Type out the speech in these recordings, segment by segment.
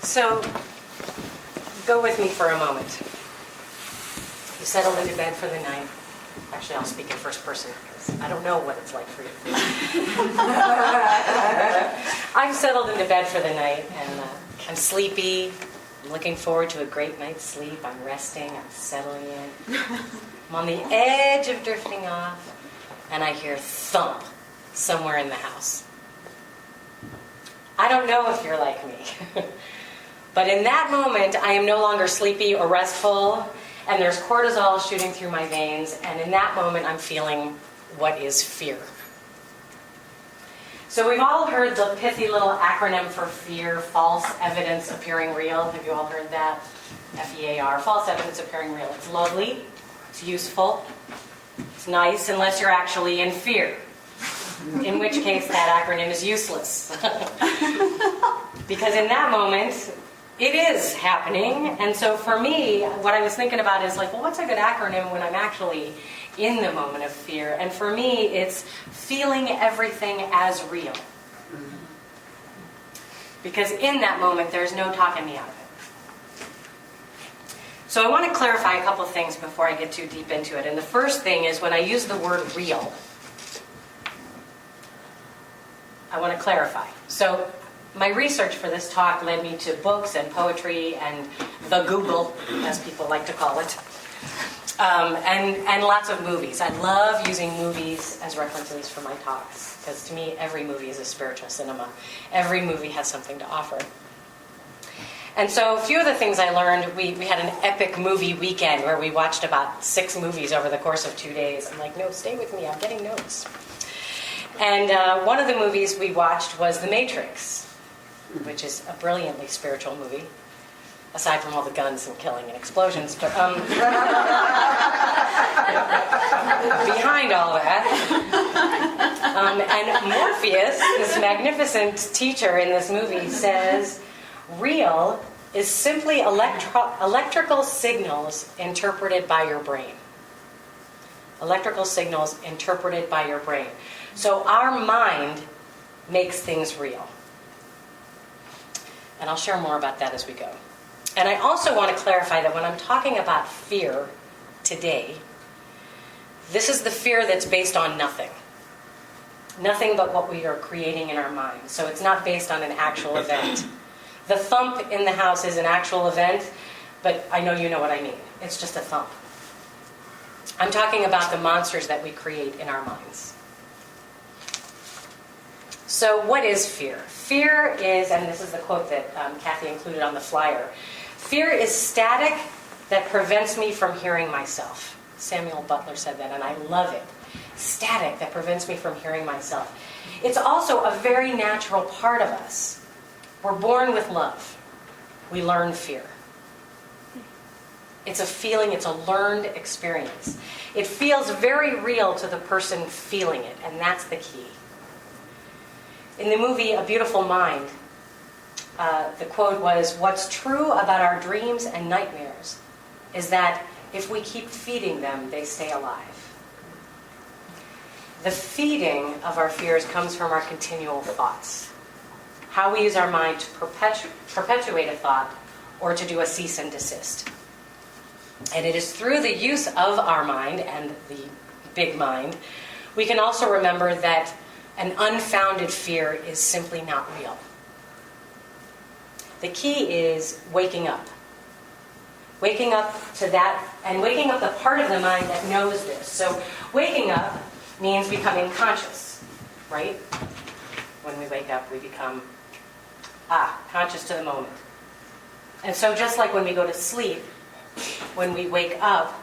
So, go with me for a moment. You settled into bed for the night. Actually, I'll speak in first person because I don't know what it's like for you. I've settled into bed for the night, and I'm sleepy. I'm looking forward to a great night's sleep. I'm resting. I'm settling in. I'm on the edge of drifting off, and I hear thump somewhere in the house. I don't know if you're like me. But in that moment, I am no longer sleepy or restful, and there's cortisol shooting through my veins, and in that moment, I'm feeling what is fear. So we've all heard the pithy little acronym for fear, false evidence appearing real. Have you all heard that? FEAR, false evidence appearing real. It's lovely, it's useful, it's nice, unless you're actually in fear. In which case, that acronym is useless. Because in that moment, it is happening. And so for me, what I was thinking about is like, well, what's a good acronym when I'm actually in the moment of fear? And for me, it's feeling everything as real. Because in that moment, there's no talking me out of it. So I want to clarify a couple things before I get too deep into it. And the first thing is when I use the word real, I want to clarify. So my research for this talk led me to books and poetry and the Google, as people like to call it, and lots of movies. I love using movies as references for my talks, because to me, every movie is a spiritual cinema. Every movie has something to offer. And so a few of the things I learned, we had an epic movie weekend where we watched about 6 movies over the course of 2 days. I'm like, no, stay with me, I'm getting notes. And one of the movies we watched was The Matrix, which is a brilliantly spiritual movie, aside from all the guns and killing and explosions. But behind all that, and Morpheus, this magnificent teacher in this movie, says, real is simply electrical signals interpreted by your brain. Electrical signals interpreted by your brain. So our mind makes things real. And I'll share more about that as we go. And I also want to clarify that when I'm talking about fear today, this is the fear that's based on nothing. Nothing but what we are creating in our mind. So it's not based on an actual event. The thump in the house is an actual event, but I know you know what I mean. It's just a thump. I'm talking about the monsters that we create in our minds. So what is fear? Fear is, and this is the quote that Kathy included on the flyer, fear is static that prevents me from hearing myself. Samuel Butler said that, and I love it. Static that prevents me from hearing myself. It's also a very natural part of us. We're born with love. We learn fear. It's a feeling, it's a learned experience. It feels very real to the person feeling it, and that's the key. In the movie A Beautiful Mind, the quote was, what's true about our dreams and nightmares is that if we keep feeding them, they stay alive. The feeding of our fears comes from our continual thoughts. How we use our mind to perpetuate a thought or to do a cease and desist. And it is through the use of our mind and the big mind, we can also remember that an unfounded fear is simply not real. The key is waking up. Waking up to that, and waking up the part of the mind that knows this. So waking up means becoming conscious, right? When we wake up, we become conscious to the moment. And so just like when we go to sleep, when we wake up,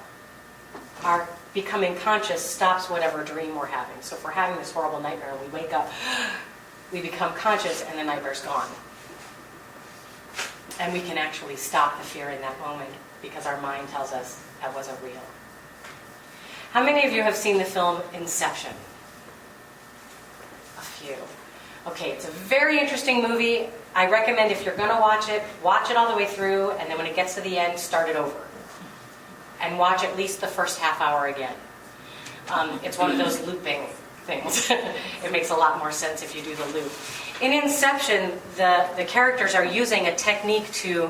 our becoming conscious stops whatever dream we're having. So if we're having this horrible nightmare and we wake up, we become conscious and the nightmare's gone. And we can actually stop the fear in that moment because our mind tells us that wasn't real. How many of you have seen the film Inception? A few. Okay, it's a very interesting movie. I recommend if you're going to watch it all the way through, and then when it gets to the end, start it over. And watch at least the first half hour again. It's one of those looping things. It makes a lot more sense if you do the loop. In Inception, the characters are using a technique to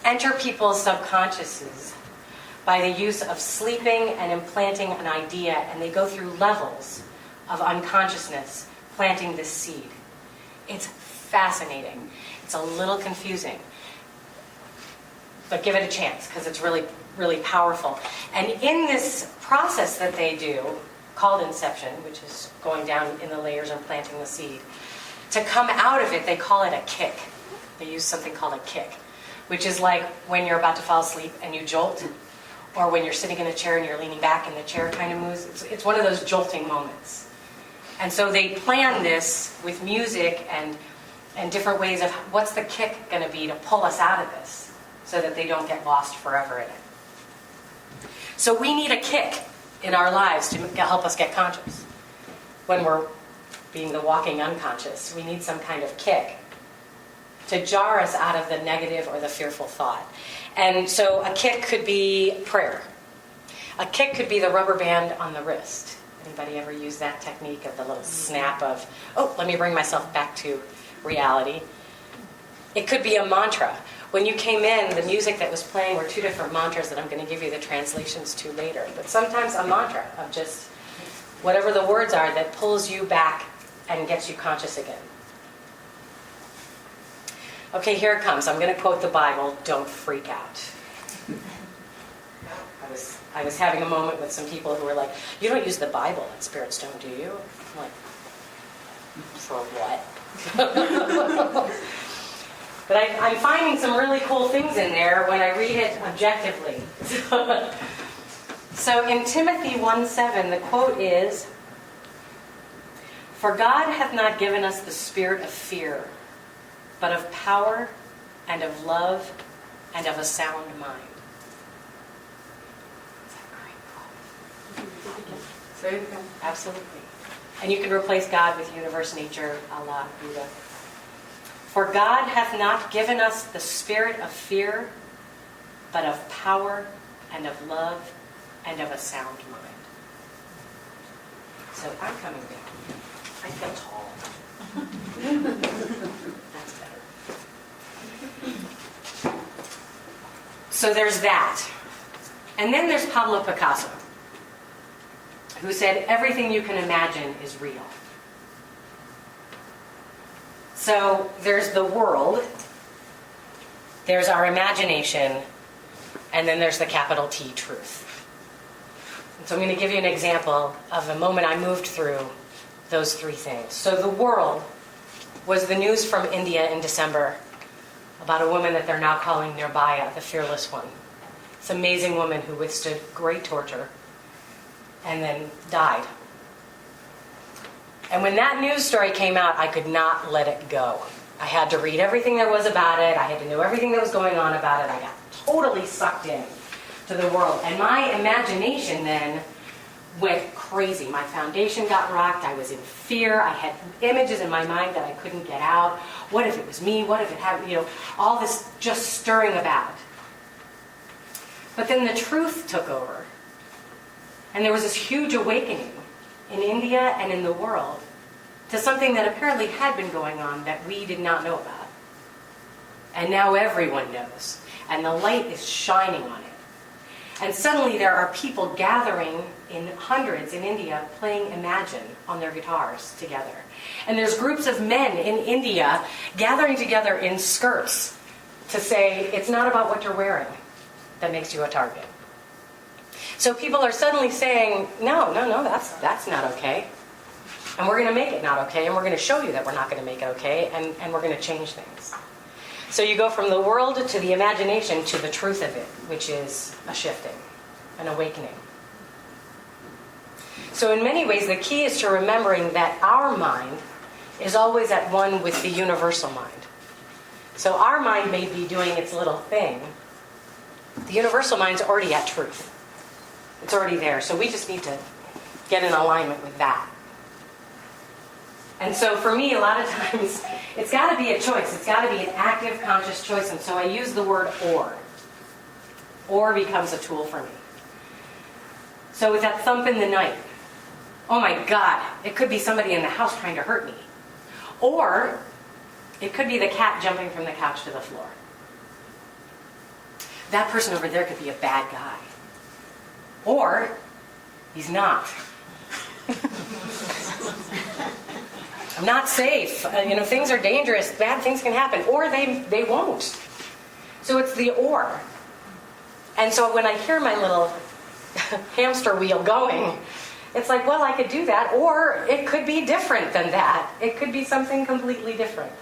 enter people's subconsciouses by the use of sleeping and implanting an idea, and they go through levels of unconsciousness, planting this seed. It's fascinating. It's a little confusing, but give it a chance because it's really, really powerful. And in this process that they do, called Inception, which is going down in the layers and planting the seed, to come out of it, they call it a kick. They use something called a kick, which is like when you're about to fall asleep and you jolt, or when you're sitting in a chair and you're leaning back and the chair kind of moves. It's one of those jolting moments. And so they plan this with music and different ways of what's the kick going to be to pull us out of this so that they don't get lost forever in it. So we need a kick in our lives to help us get conscious. When we're being the walking unconscious, we need some kind of kick to jar us out of the negative or the fearful thought. And so a kick could be prayer. A kick could be the rubber band on the wrist. Anybody ever use that technique of the little snap of, oh, let me bring myself back to reality? It could be a mantra. When you came in, the music that was playing were 2 different mantras that I'm going to give you the translations to later. But sometimes a mantra of just whatever the words are that pulls you back and gets you conscious again. Okay, here it comes. I'm going to quote the Bible. Don't freak out. I was having a moment with some people who were like, you don't use the Bible at SpiritStone, do you? I'm like, for what? But I'm finding some really cool things in there when I read it objectively. So in Timothy 1:7, the quote is, "For God hath not given us the spirit of fear, but of power and of love and of a sound mind." Is that great quote? Absolutely. And you can replace God with universe, nature, Allah, Buddha. "For God hath not given us the spirit of fear, but of power and of love and of a sound mind." So I'm coming down. I feel tall. That's better. So there's that. And then there's Pablo Picasso, who said, everything you can imagine is real. So there's the world, there's our imagination, and then there's the capital T, truth. And so I'm going to give you an example of a moment I moved through those 3 things. So the world was the news from India in December about a woman that they're now calling Nirbhaya, the fearless one. This amazing woman who withstood great torture and then died. And when that news story came out, I could not let it go. I had to read everything there was about it. I had to know everything that was going on about it. I got totally sucked in to the world. And my imagination then went crazy. My foundation got rocked. I was in fear. I had images in my mind that I couldn't get out. What if it was me? What if it happened? All this just stirring about. But then the truth took over. And there was this huge awakening in India and in the world to something that apparently had been going on that we did not know about. And now everyone knows. And the light is shining on it. And suddenly there are people gathering in hundreds in India playing Imagine on their guitars together. And there's groups of men in India gathering together in skirts to say, it's not about what you're wearing that makes you a target. So people are suddenly saying, no, that's not okay. And we're going to make it not okay, and we're going to show you that we're not going to make it okay, and we're going to change things. So you go from the world to the imagination to the truth of it, which is a shifting, an awakening. So in many ways, the key is to remembering that our mind is always at one with the universal mind. So our mind may be doing its little thing. The universal mind's already at truth. It's already there. So we just need to get in alignment with that. And so for me, a lot of times, it's got to be a choice. It's got to be an active, conscious choice. And so I use the word or. Or becomes a tool for me. So with that thump in the night, oh my God, it could be somebody in the house trying to hurt me. Or it could be the cat jumping from the couch to the floor. That person over there could be a bad guy. Or he's not. I'm not safe. Things are dangerous. Bad things can happen. Or they won't. So it's the or. And so when I hear my little hamster wheel going, it's like, well, I could do that. Or it could be different than that. It could be something completely different.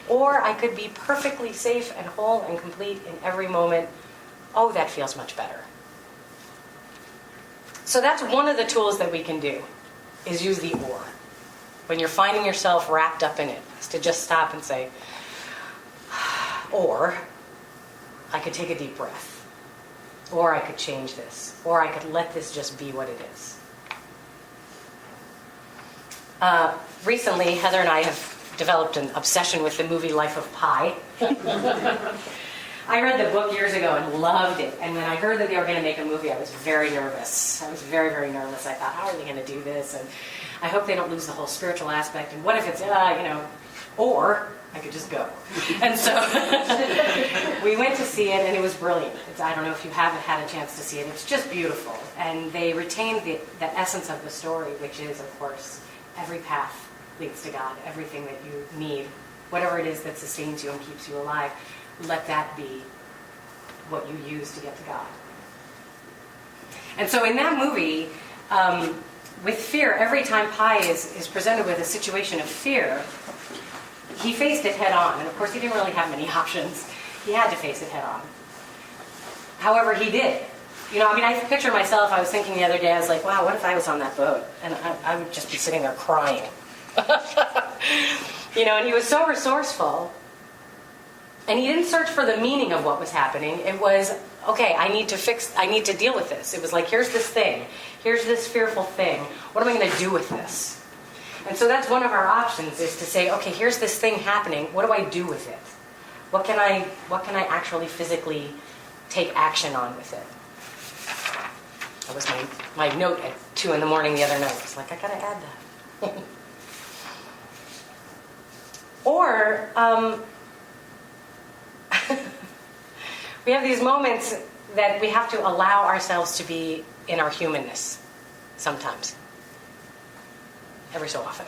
Or I could be perfectly safe and whole and complete in every moment. Oh, that feels much better. So that's one of the tools that we can do, is use the or. When you're finding yourself wrapped up in it, is to just stop and say, or I could take a deep breath. Or I could change this. Or I could let this just be what it is. Recently, Heather and I have developed an obsession with the movie Life of Pi. I read the book years ago and loved it. And when I heard that they were going to make a movie, I was very nervous. I was very, very nervous. I thought, how are they going to do this? And I hope they don't lose the whole spiritual aspect. And what if it's, or I could just go. And so we went to see it, and it was brilliant. I don't know if you haven't had a chance to see it. It's just beautiful. And they retained the essence of the story, which is, of course, every path leads to God. Everything that you need, whatever it is that sustains you and keeps you alive, let that be what you use to get to God. And so in that movie, with fear, every time Pi is presented with a situation of fear, he faced it head on. And of course, he didn't really have many options. He had to face it head on. However, he did. I picture myself, I was thinking the other day, I was like, wow, what if I was on that boat? And I would just be sitting there crying. And he was so resourceful. And he didn't search for the meaning of what was happening. It was, okay, I need to deal with this. It was like, here's this thing. Here's this fearful thing. What am I going to do with this? And so that's one of our options, is to say, okay, here's this thing happening. What do I do with it? What can I actually physically take action on with it? That was my note at 2 a.m. the other night. It's like, I got to add that. Or we have these moments that we have to allow ourselves to be in our humanness sometimes. Every so often.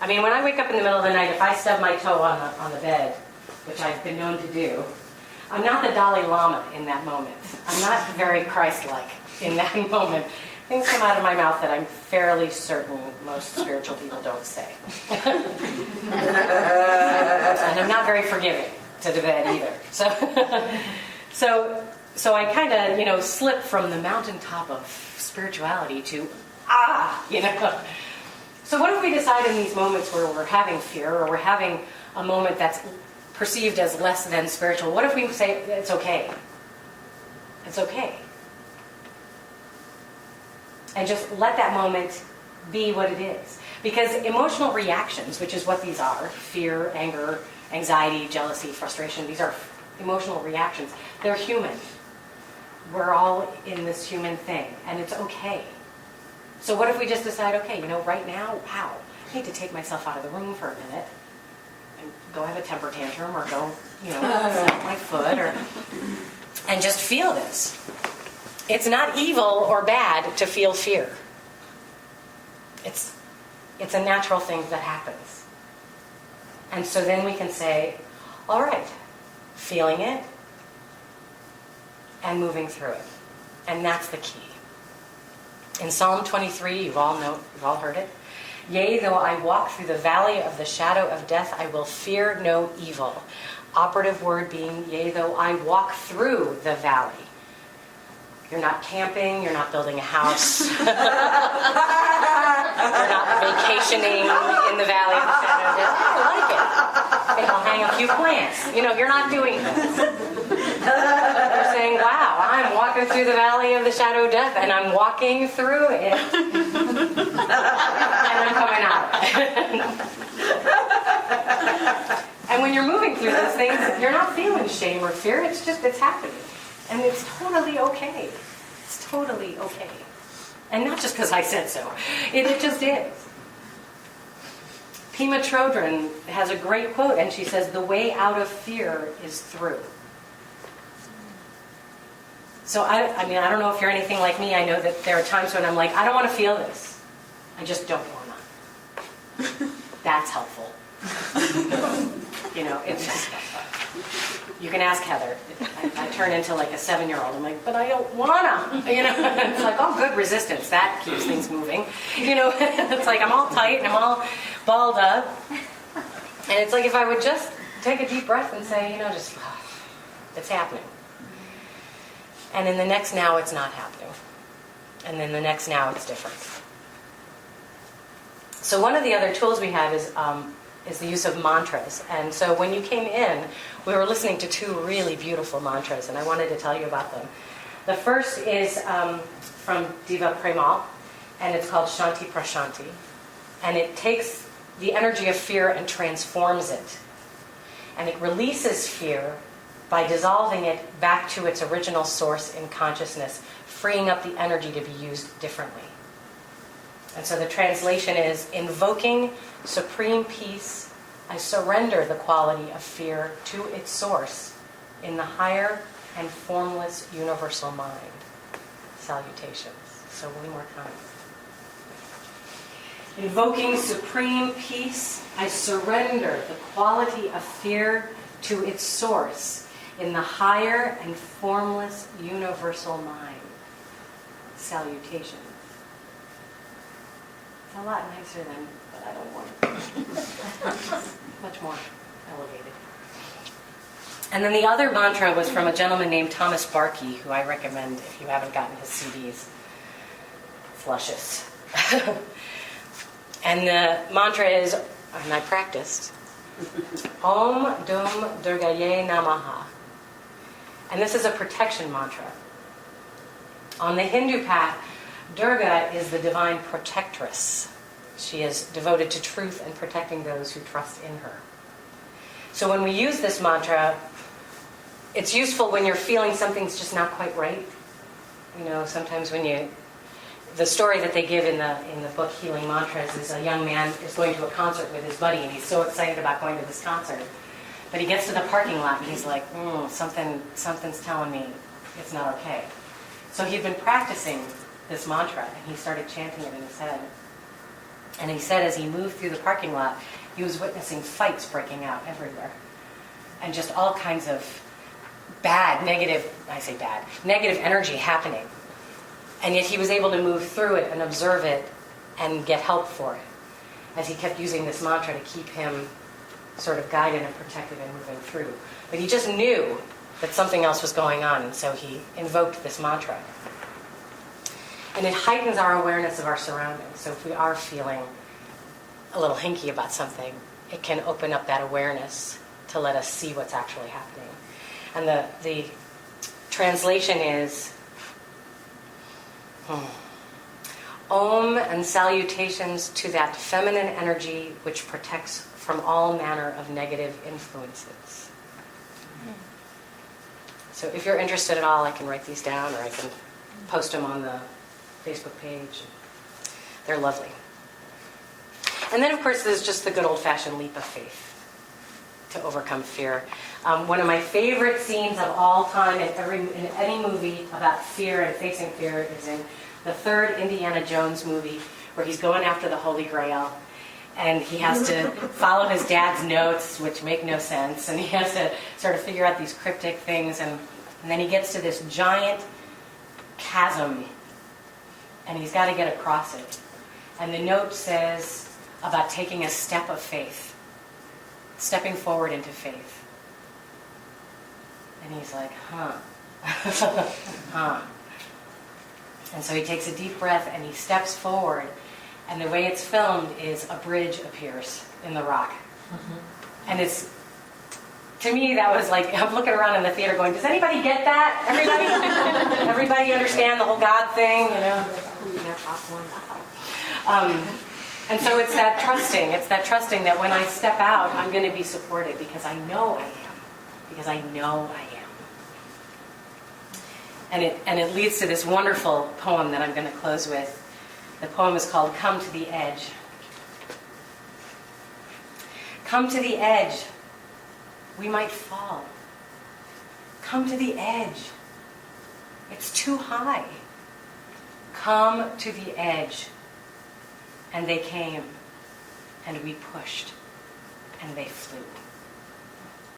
When I wake up in the middle of the night, if I stub my toe on the bed, which I've been known to do, I'm not the Dalai Lama in that moment. I'm not very Christ-like in that moment. Things come out of my mouth that I'm fairly certain most spiritual people don't say. And I'm not very forgiving to the bed either. So I kind of, slip from the mountaintop of spirituality to, So what if we decide in these moments where we're having fear, or we're having a moment that's perceived as less than spiritual, what if we say, it's okay? It's okay. And just let that moment be what it is. Because emotional reactions, which is what these are, fear, anger, anxiety, jealousy, frustration, these are emotional reactions. They're human. We're all in this human thing, and it's okay. So what if we just decide, okay, right now, wow, I need to take myself out of the room for a minute and go have a temper tantrum, or go, snap my foot, and just feel this. It's not evil or bad to feel fear. It's a natural thing that happens. And so then we can say, all right, feeling it and moving through it. And that's the key. In Psalm 23, you've all heard it. Yea, though I walk through the valley of the shadow of death, I will fear no evil. Operative word being, yea, though I walk through the valley. You're not camping, you're not building a house. You're not vacationing in the valley of the shadow of death. I like it. Maybe I'll hang a few plants. You're not doing this. You're saying, wow, I'm walking through the valley of the shadow of death, and I'm walking through it. And I'm coming out. And when you're moving through those things, you're not feeling shame or fear. It's happening. And it's totally okay. It's totally okay. And not just because I said so. It just is. Pema Chodron has a great quote, and she says, "The way out of fear is through." So I mean, I don't know if you're anything like me. I know that there are times when I'm like, I don't want to feel this. I just don't want to. That's helpful. It's just, you can ask Heather. I turn into like a 7-year-old. I'm like, but I don't wanna. It's like, oh, good resistance. That keeps things moving. It's like I'm all tight and I'm all balled up. And it's like if I would just take a deep breath and say, just, it's happening. And in the next now, it's not happening. And then the next now, it's different. So one of the other tools we have is the use of mantras. And so when you came in, we were listening to 2 really beautiful mantras, and I wanted to tell you about them. The first is from Diva Premal, and it's called Shanti Prashanti. And it takes the energy of fear and transforms it. And it releases fear by dissolving it back to its original source in consciousness, freeing up the energy to be used differently. And so the translation is, invoking supreme peace, I surrender the quality of fear to its source in the higher and formless universal mind. Salutations. So one more time. Invoking supreme peace, I surrender the quality of fear to its source in the higher and formless universal mind. Salutations. It's a lot nicer than, but I don't want it. Much more elevated. And then the other mantra was from a gentleman named Thomas Barkey, who I recommend if you haven't gotten his CDs. It's luscious. And the mantra is, and I practiced, Om Dum Durgaye Namaha. And this is a protection mantra. On the Hindu path, Durga is the divine protectress. She is devoted to truth and protecting those who trust in her. So when we use this mantra, it's useful when you're feeling something's just not quite right. Sometimes when the story that they give in the book Healing Mantras is a young man is going to a concert with his buddy, and he's so excited about going to this concert. But he gets to the parking lot and he's like, something's telling me it's not okay. So he'd been practicing this mantra, and he started chanting it in his head. And he said as he moved through the parking lot, he was witnessing fights breaking out everywhere. And just all kinds of negative energy happening. And yet he was able to move through it and observe it and get help for it, as he kept using this mantra to keep him sort of guided and protected and moving through. But he just knew that something else was going on, and so he invoked this mantra. And it heightens our awareness of our surroundings. So if we are feeling a little hinky about something, it can open up that awareness to let us see what's actually happening. And the translation is, Om and salutations to that feminine energy which protects from all manner of negative influences. So if you're interested at all, I can write these down, or I can post them on the Facebook page. They're lovely. And then, of course, there's just the good old-fashioned leap of faith to overcome fear. One of my favorite scenes of all time in any movie about fear and facing fear is in the 3rd Indiana Jones movie, where he's going after the Holy Grail, and he has to follow his dad's notes, which make no sense, and he has to sort of figure out these cryptic things, and then he gets to this giant chasm, and he's got to get across it. And the note says about taking a step of faith, stepping forward into faith. And he's like, huh. And so he takes a deep breath and he steps forward. And the way it's filmed is a bridge appears in the rock. Mm-hmm. And it's, to me, that was like, I'm looking around in the theater going, does anybody get that? Everybody? Everybody understand the whole God thing? And so it's that trusting that when I step out, I'm going to be supported because I know I am. Because I know I am. And it leads to this wonderful poem that I'm going to close with. The poem is called Come to the Edge. Come to the edge. We might fall. Come to the edge. It's too high. Come to the edge. And they came, and we pushed, and they flew.